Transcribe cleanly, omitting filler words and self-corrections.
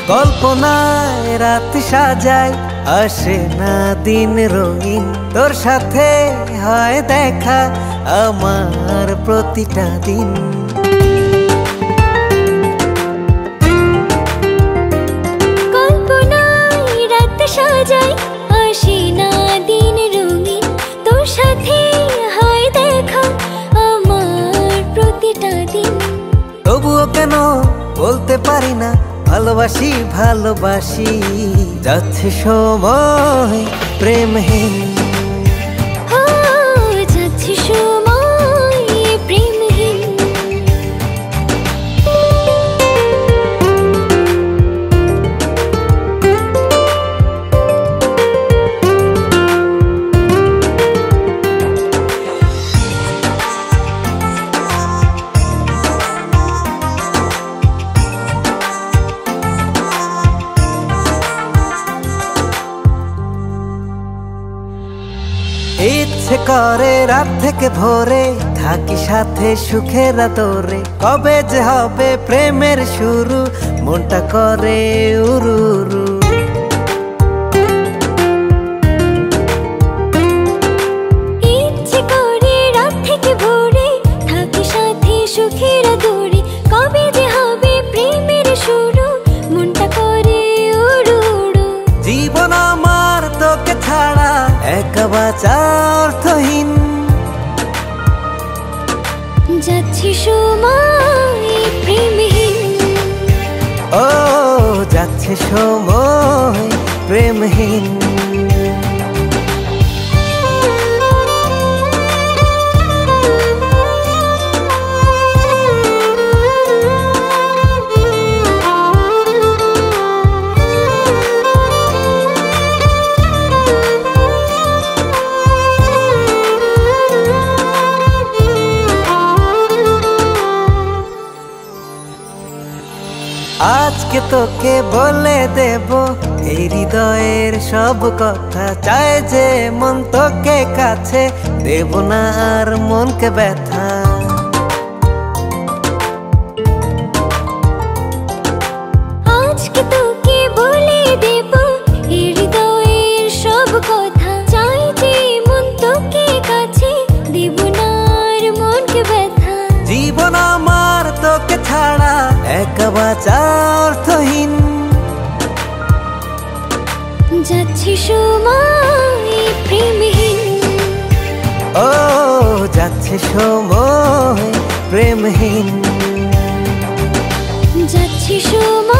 কল্পনায় রাত সাজাই, আসে না দিন রঙিন। তোর সাথে হয় দেখা আমার প্রতিটা দিন। কল্পনায় রাত সাজাই, আসে না দিন রঙিন। তোর সাথে হয় দেখা আমার প্রতিটা দিন। তবুও কেন বলতে পারি না ভালোবাসি ভালোবাসি। যাচ্ছে সময় প্রেমহীন, যাচ্ছে সময় প্রেমহীন। ইচ্ছে করে রাত থেকে ভোরে থাকি সাথে সুখের আদরে। কবে যে হবে প্রেমের শুরু, মনটা করে উরু উরু। ইচ্ছে করে রাত থেকে ভোরে থাকি সাথে সুখের আদরে। কবে যে হবে প্রেমের শুরু, মনটা করে উড়ু উড়ু। জীবন আমার তোকে ছাড়া একা বাঁচা অর্থহীন। যাচ্ছে সময় প্রেমহীন, ও যাচ্ছে সময় প্রেমহীন। আজকে তোকে বলে দেব এই হৃদয়ের সব কথা। চাই যে মন তোকে কাছে, দেব না আর মনকে ব্যথা। আজকে তোকে বলে দেব এই হৃদয়ের সব কথা। চাই যে মন তোকে কাছে, দেব না আর মনকে ব্যথা। জীবন আমার তোকে ছাড়া একা বাঁচা অর্থহীন। যাচ্ছে সময় প্রেমহীন, ও যাচ্ছে সময় প্রেমহীন। যাচ্ছে সময়